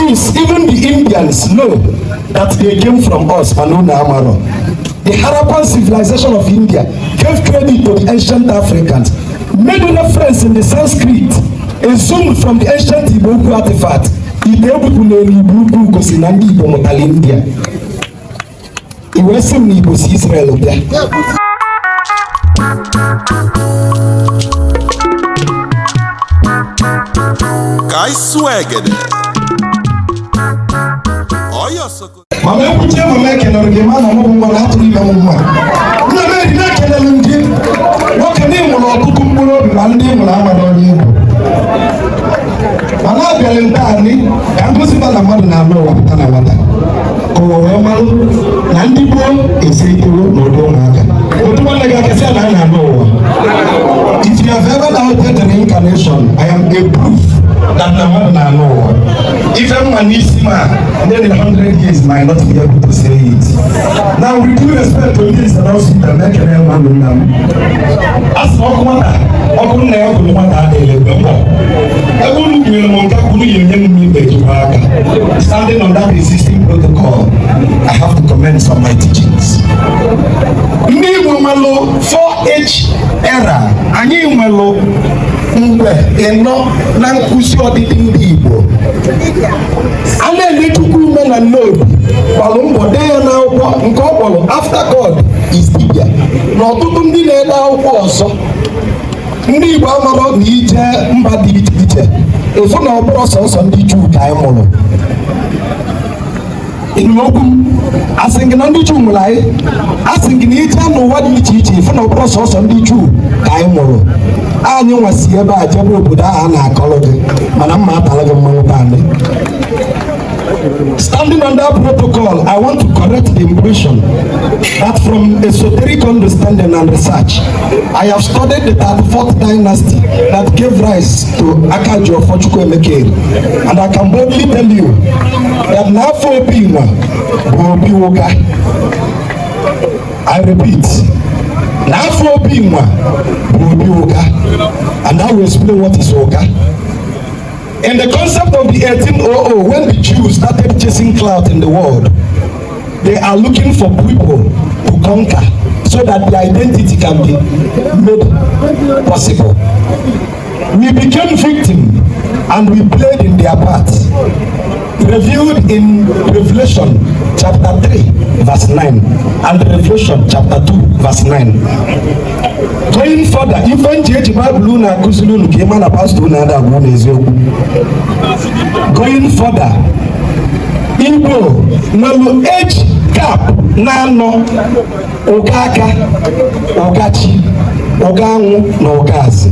means even the Indians know that they came from us, Manuna Amaro. The Harappan civilization of India gave credit to the ancient Africans, made reference in the Sanskrit, assumed from the ancient Igbo artifact. Igbo gosi na ndị Igbo mụtara India. Iwe sị m na Igbo si Israel bịa. Kai swagede. Mama ekwuchie mama ekelere gị ma na ọmụmụ nwa na-atụrụ ime m mma. Nna m eri na-ekelere ndị nwoke na ịmụrụ ọtụtụ mkpụrụ obi ma ndị ịmụrụ amara onye Igbo. Mana abịara nta anyị ka ngosipụta na mmadụ na-anụ ụwa pụta na nwata. Ka ụwa wee marụ na ndị gboo eseritoro n'ụdị ụmụaka. Otu nwanne gị akasị a na a na-anụ ụwa. If you have ever doubted the reincarnation, I am a proof that na mmadụ na-anụ ụwa. If everyone needs him, then in 100 years might not be able to say it. Now, with due respect to this announcement, I make a man of them. As for Mata, or could never go Mata, I wouldn't be a monk, standing on that existing protocol. I have to commence on my teachings. Niwumelo 4H era, Aniwumelo mgbe ịnọ na nkuzi ọdịdị ndị Igbo. A na-ele Chukwu ume na n'obi gbalụ mbọ dee ya n'akwụkwọ nke ọ kpọrọ After God is Dibia na ọtụtụ ndị na-ede akwụkwọ ọzọ. Ndị Igbo amarọ na ije mba dị iche iche efu na ọ bụrụ sọsọ ndị Juu ka anyị mụrụ. Okwu asị gị na ndị Juu mụrụ anyị, asị gị na ije n'ụwa dị iche iche efu na ọ bụrụ sọsọ ndị Juu ka anyị mụrụ. Anyị nwasi ebe a jebe obodo ahụ a na-akọrọ gị mana mma atara gị mmanwụ bandị. Standing on that protocol, I want to correct the impression that from esoteric understanding and research, I have studied the 34th dynasty that gave rise to Akajo Chukwuemeka, and I can boldly tell you that Nafo Obinwa bụ Obi Woga. I repeat, Nafo Obinwa bụ Obi Woga, and I will explain what is Woga. In the concept of the 1800, when the Jews started chasing clout in the world, they are looking for people to conquer so that their identity can be made possible. We became victims and we played in their part. Revealed in Revelation chapter 3 verse 9 and Revelation chapter 2 verse 9. Going further, even J.H. Bible na Kuzulu came and pastor na ada agwụ n'eziokwu. Going further, Igbo nwere age gap na-anọ ụga aka, ụgachi, ụga anwụ na ụgazi.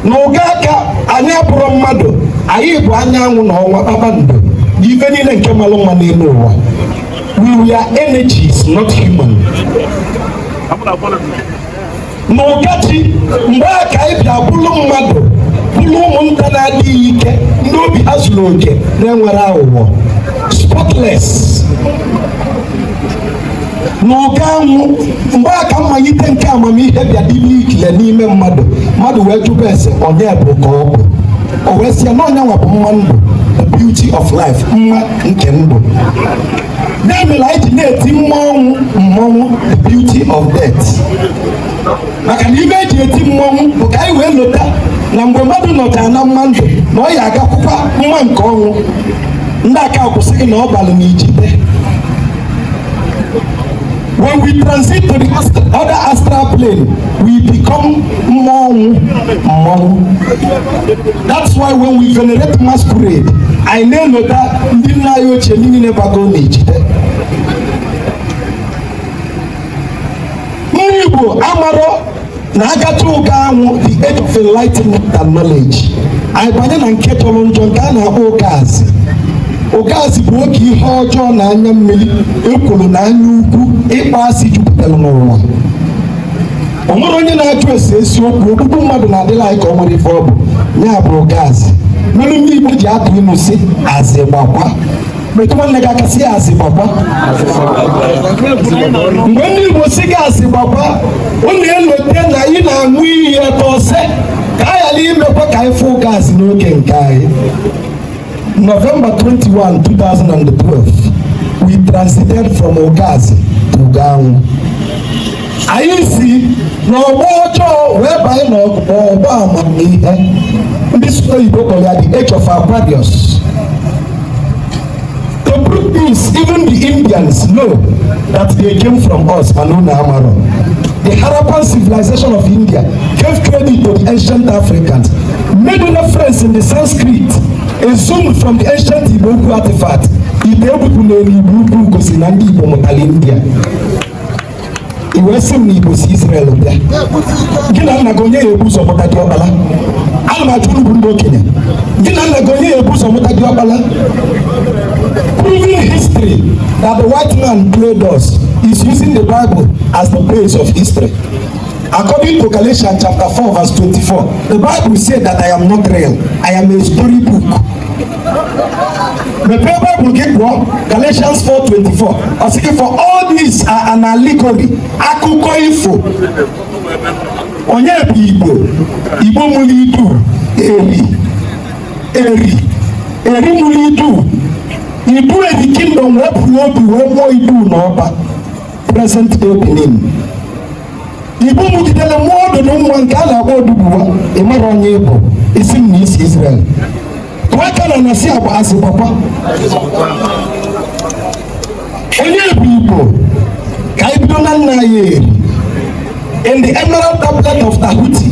N'ụga aka anyị abụrụ mmadụ, anyị bụ anyanwụ na ọnwa kpakpando, ife niile nke malụ mma n'elu ụwa. We are energies, not human. N'ụgachi mgbe aka anyị bịa bụrụ mmadụ, bụrụ ụmụnta na-adịghị ike, ndị obi ha zuru oke na-enwere aghụghọ, spotless. N'ụga anwụ mgbe aka mmalite nke amamihe bịa dịbe ikile n'ime mmadụ, mmadụ wee jụba ese onye bụ ka ọ bụ. O wee sị ya na onye nwa bụ mma ndụ, the beauty of life, mma nke ndụ. Na-emela anyị ji na-eti mmọnwụ, the beauty of death. Maka na ibe eji eti mmọnwụ bụ ka anyị wee lota na mgbe mmadụ nọchara na mma ndụ na ọ ya agakwụkwa mma nke ọnwụ. Ndị aka akwụsịghị na ọ balụ n'ijide. When we transit to the other astral plane, we become mmọnwụ. That's why when we venerate masquerade, I know that ndị nna anyị ochie niile bago n'ijide. Ndị Igbo amarọ na agacha ụga anwụ the age of enlightenment and knowledge. Anyị banye na nke tọrọ njọ nke a na-akpọ ụgazi. Ụgazi bụ oge ihe ọjọọ na anya mmiri, ekworo na anya ukwu, ịkpa asị jupụtara n'ụwa. O nwere onye na-ajụ ese esiokwu, okpukpu mmadụ na-adịla anyị ka ọ nwere ife ọ bụ, ya bụ ụgazi. Mere ndị Igbo ji atụ ilu sị azị gbakwa. Metụ nwanne gị aka sị azị gbakwa. Mgbe ndị Igbo sị gị azị gbakwa, ọ na-elote na ị na-aṅụ iyi ebe ọsẹ ka a ghara imekwa ka anyị fụ ụgazi n'oge nke anyị. November 21, 2012, we transited from Ogazi to Gamu. Anyị si n'ọgbọ ọjọọ wee banye n'ọgbọ amamihe ndị sụrụ Igbo kpọrọ ya the age of Aquarius. To prove this, even the Indians know that they came from us, Manuna Amaro. The Harappan civilization of India gave credit to the ancient Africans, made reference in the Sanskrit, assumed from the ancient Igbo artifact. Igbo Igbo gosi na ndị Igbo mụtara India. Iwe sim na Igbo si Israel bịa. Gị na nna gị onye ya ebu ụzọ mụta gị ọkpala. Ana m ajụ unu bụ ndị okenye. Gị na nna gị onye ya ebu ụzọ mụta gị ọkpala. Proving history that the white man played us is using the Bible as the base of history. According to Galatians chapter 4 verse 24, the Bible said that I am not real. I am a storybook. The Bible gave one, Galatians 4:24. I say, for all these are an allegory. Akụkọ ifo. Onye bụ Igbo? Igbo mụrụ idu. Eri mụrụ idu. Idu the kingdom wepụ obi wee mụọ idu n'ọba. Present day Benin. Igbo mụgidere mmụọ ọdụ na nwa nke a na-agba Odubuwa. Ịmara onye Igbo. Isi m na isi Israel. Waka na nasi agba asị papa. Onye bụ Igbo ka anyị bido na nna ya eri. In the emerald tablet of Tahuti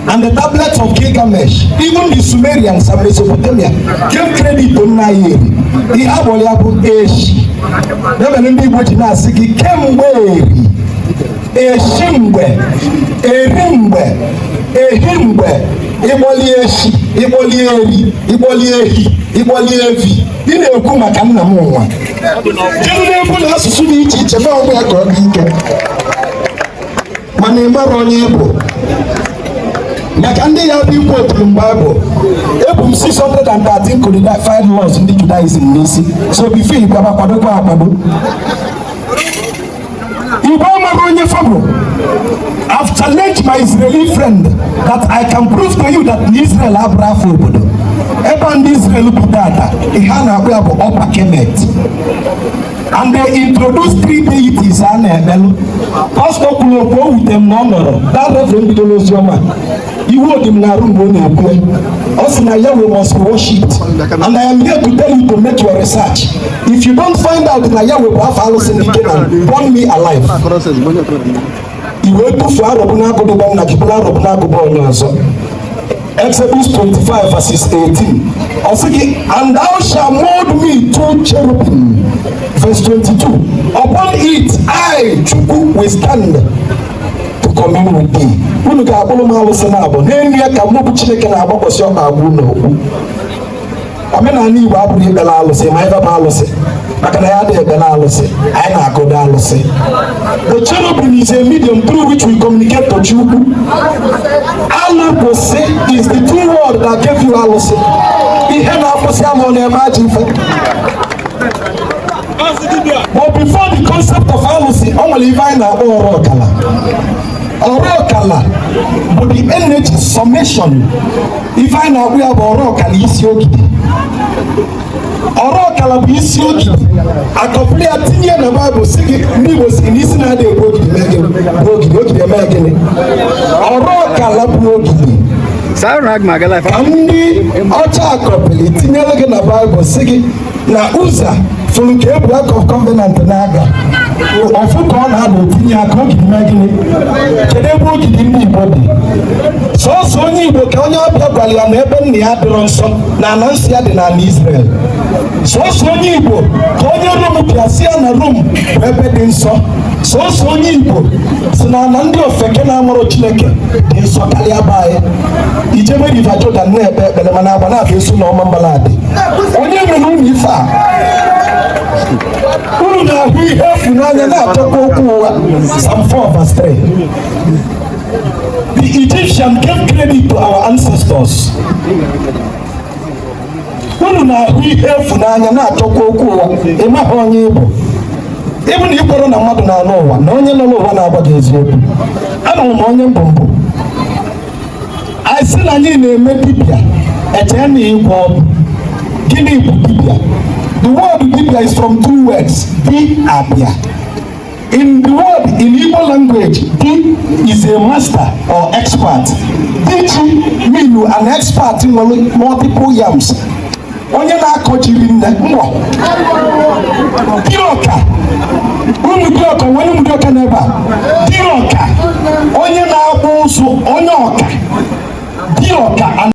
and the tablets of Gilgamesh, even the Sumerians and Mesopotamia gave credit to nna ya eri. Ihe agbọrọ ya bụ eshi. N'ebe ndị Igbo ji na-asị gị kemgbe eri, eshi mgbe, eri mgbe, ehi mgbe, ịgbọli eshi, ịgbọli eri, ịgbọli ehi, ịgbọli evi. Ị na-ekwu maka nna m nwa. Kedu na-ekwu na asụsụ dị iche iche na ọgbụ ya ka ọ dị ike. Mana ị mara onye Igbo. Maka ndị ya bụ Igbo tụrụ Bible. Ebu m 613 codified laws ndị Judaism n'isi. So before Igbo akwadokwa akwado. Igbo amaghị onye fọbụ. I've challenged my Israeli friend that I can prove to you that Israel abụrụ afọ obodo. Ebe ndị Israel bụ data, ihe a na-akpọ ya bụ Upper Kemet. And they introduced 3 deities a na-ekpelu. Pastor kwuru okwu o wute m na ọ nọrọ. That reverend bido n'oziọma. Iwu dị m na-arụ mgbe ọ na-ekwu. Ọ sị na Yahweh must be worshipped. And I am here to tell you to make your research. If you don't find out na Yahweh bụ afọ alụsị ndị Kenan, burn me alive. Iwe tufu arọbụ n'agụdụgba nna gị bụrụ arọbụ n'agụba onye ọzọ. Exodus 25 verses 18. Also, and thou shalt mold me 2 cherubim. Verse 22. Upon it I, Chukwu, will stand to commune with thee. Unu ga-abụrụ m alụsị na-abụ. N'enyi ya ka mụ bụ Chineke na-agbakọsị ọka agwụ n'okwu. Omenala Igbo abụghị ikpere alụsị ma ebe bụ alụsị. Maka na ya adịghị ekpere alụsị. Anyị na-agụda alụsị. The cherubim is a medium through which we communicate to Chukwu. Alụsị is the 2 word that gave you alụsị. Ihe na-akwụsị amụ na-eme ajọ ife. But before the concept of alụsị, ọ nwere ife anyị na-akpọ ọrụ ọkala. Ọrụ ọkala bụ the energy summation. Ife anyị na-akpọ ya bụ ọrụ ọkala isi ogidi. Ọrụ ọkala bụ isi ogidi. Akọpụli ya tinye na Baịbụl sị gị ndị Igbo si n'isi na-adị egbu ogidi mee gịnị? Ogidi eme gịnị? Ọrụ ọkala bụ ogidi. Ka ndị ọcha akọpụli tinyere gị na Baịbụl sị gị na Uza fụrụ ka ebu Ark of Covenant na-aga. Ọfụ ka ọ na-ada otinye aka ogidi mee gịnị? Kedu ebe ogidi ndị Igbo dị? Sọọsọ onye Igbo ka onye ọbịa gwara ya na ebe nna ya dịrọ nsọ na ana nsị ya dị n'ala Israel. Sọọsọ onye Igbo ka onye Rom pịasị ya na Rom bụ ebe dị nsọ. Sọọsọ onye Igbo si na ana ndị ofeke na-amụrụ Chineke dị nsọ karịa be anyị. Ijebe River Jordan na-ekpe ekpere mana agba na-abịa eso na ọma mbaladi. Onye mere ụmụ ife a? Unu na-ahụ ihe efu n'anya na-achọkwa okwu ụwa. Psalm 4 verse 3. The Egyptian gave credit to our ancestors. Unu na-ahụ ihe efu n'anya na-achọkwa okwu ụwa. Ịmaghị onye Igbo. Ịbụ na ịkwere na mmadụ na-anụ ụwa na onye nọ n'ụwa na-agwa gị eziokwu. Anụrụ m onye mbụmbụ. Anyị sị na anyị na-eme dibịa eche na ịgwọ ọgwụ. Gini Dibia. The word Dibia is from two words, Di Abia. In the word, in Igbo language, Di is a master or expert. Dichi means an expert in multiple yams. Onye na-akọ jiri nne mbọ. Dioka. Ụmụ dioka, onye ụmụ dioka n'ebe a. Dioka. Onye na-akpụ ụzụ, onye ọka. Dioka.